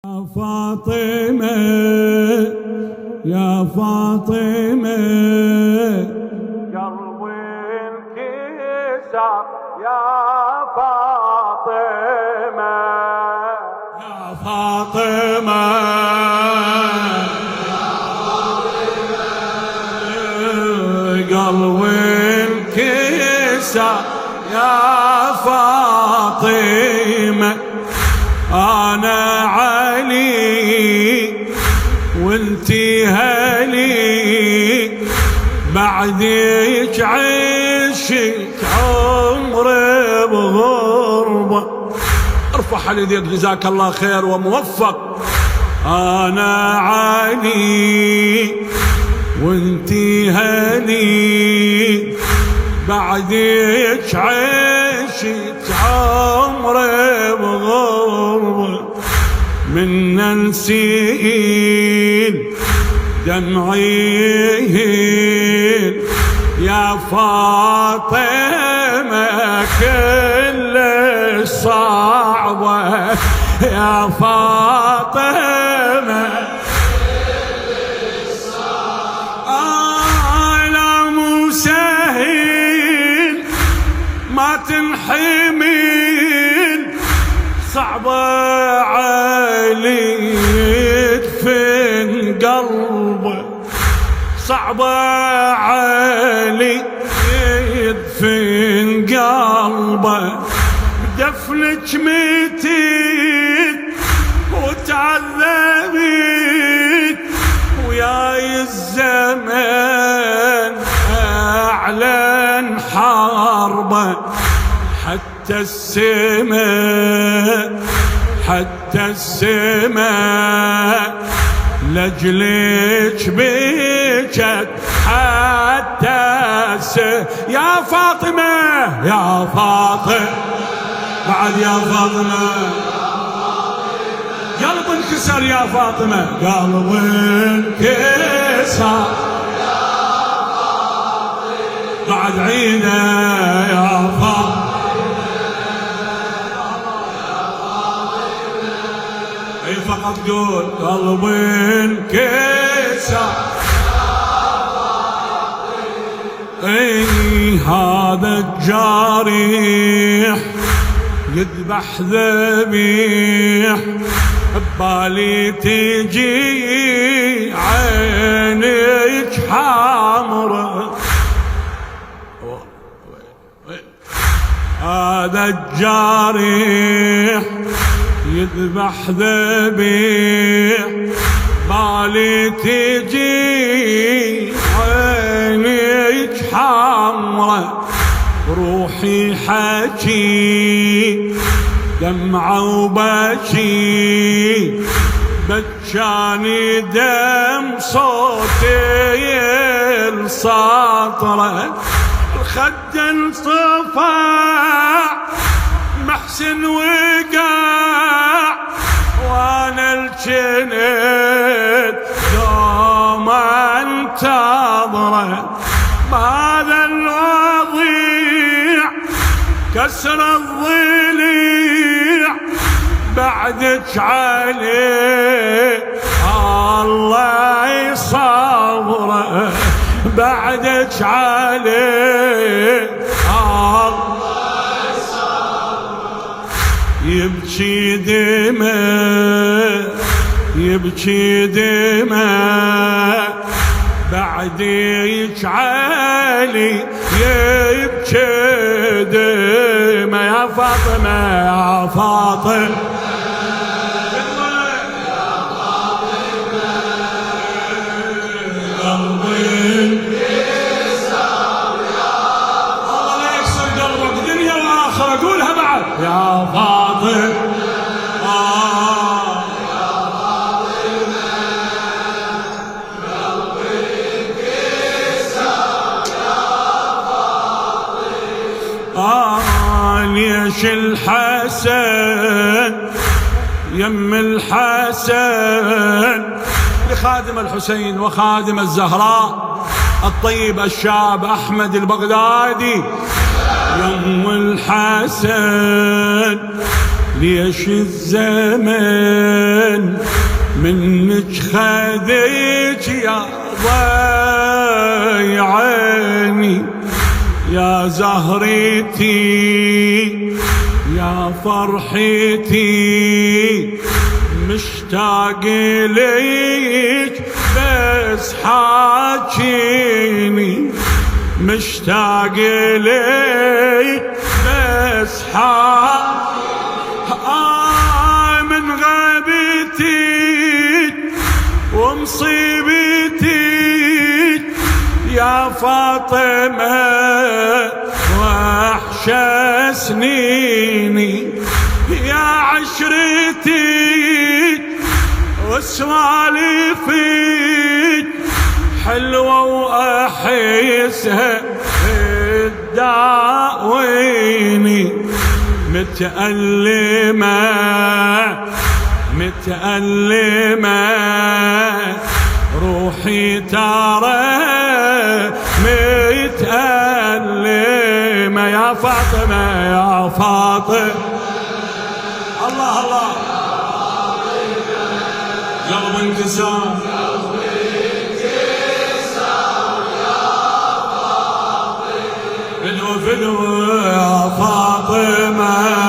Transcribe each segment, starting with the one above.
يا فاطمة يا فاطمة قلبي انكسر يا فاطمة يا فاطمة قلبي انكسر يا فاطمة أنا علي وانتي هلي بعدك عشت عمري بغربة. ارفع حليديك جزاك الله خير وموفق. أنا علي وانتي هلي بعدك عشت عمري بغربة. من نسيل دمعي يا فاطمة كل صعبة يا فاطمة لا مو سهل ما تنحمل صعبة علي يدفن قلبه صعبة علي يدفن قلبه. بدفنك متت وتعذبت وياي الزمن أعلن حربه. حتى السماء لجلك بكت حتى يا فاطمة يا فاطمة بعد يا فاطمة قلب انكسر يا فاطمة قلب انكسر بعد عينه يا فاطمة اي فقط قول قلب انكسر. اي هذا الجارح يذبح ذبيح ببالي تجي عينك حمرا. هذا الجارح يذبح ذبيح بالي تجي عينك حمرا. روحي حكي دمعة وبكي بكاني دم صوتي السطرة. الخد انصفع محسن وقع وانا الجنت دوم انتظره. بهذا الوضيع كسر الضليع بعدك عليه الله يصبره. بعدك عليه الله يبكي دماء بعدك علي يبكي دماء. يا فاطمة يا فاطمة قلبي انكسر يا الله لا يكسر قلبك دنيا واخرة. قولها بعد يا فاطمة ليش الحسن يم الحسن لخادم الحسين وخادم الزهراء الطيب الشاب أحمد البغدادي يم الحسن ليش الزمن منك خذيت يا ضي عيني يا زهرتي يا فرحتي مشتاق ليك بس حاجيني مشتاق ليك بس من غيبتك ومصيبتك يا فاطمة وحشة سنيني يا عشرتك وسوالفك حلوة وأحسها تداويني متألمة متألمة روحي ترى متألمة يا فاطمة يا فاطمة الله الله قلب انكسار فدوة فدوة يا فاطمة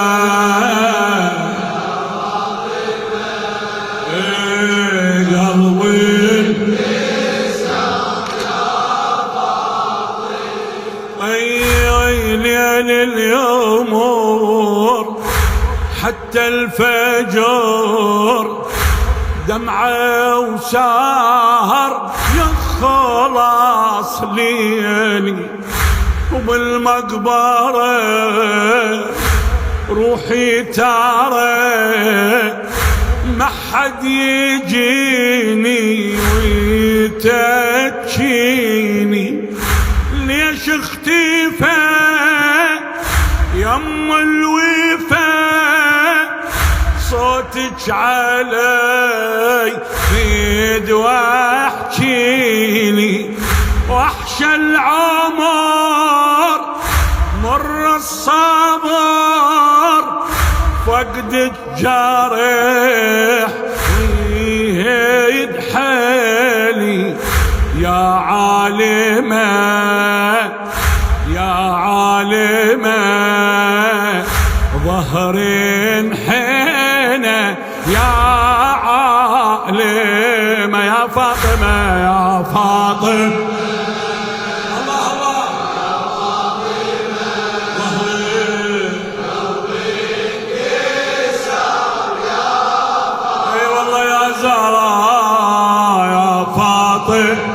اليومور حتى الفجر دمعة وسهر يخلص ليلي وبالمقبرة روحي ترى ما حد يجيني ويتجيني ليش اختفى يم الوفا صوتك علي فيد واحكيني وحش العمر مر الصبر فقدك جارح ويهيد حالي يا عالمة يا عالمة ظهر حينه يا عالمة يا فاطمة يا فاطمة الله الله يا فاطمة قلبك يسار يا فاطمة اي والله يا زهراء يا فاطمة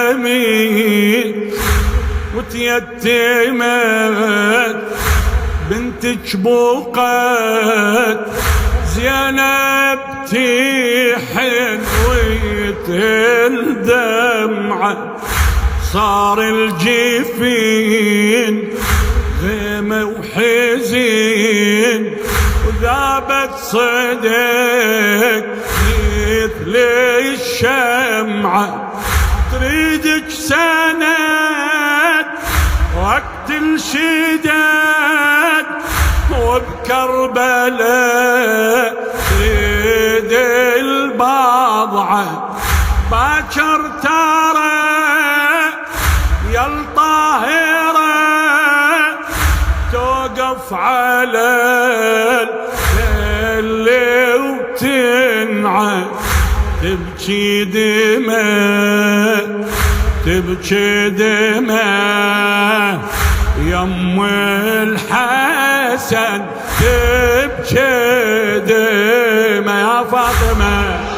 وتيتمت وتيتمت بنتك بوقت زينب تحن ويتندمع صار الجفين غيمة وحزين وذابت صدق مثل الشمعة تريدك سند وقت الشداد وبكربلاء تريد البضعة باكر ترى يا الطاهرة توقف على الليل وتنعى تبكي دماء تبكي دماء يم الحسن تبكي دماء يا فاطمة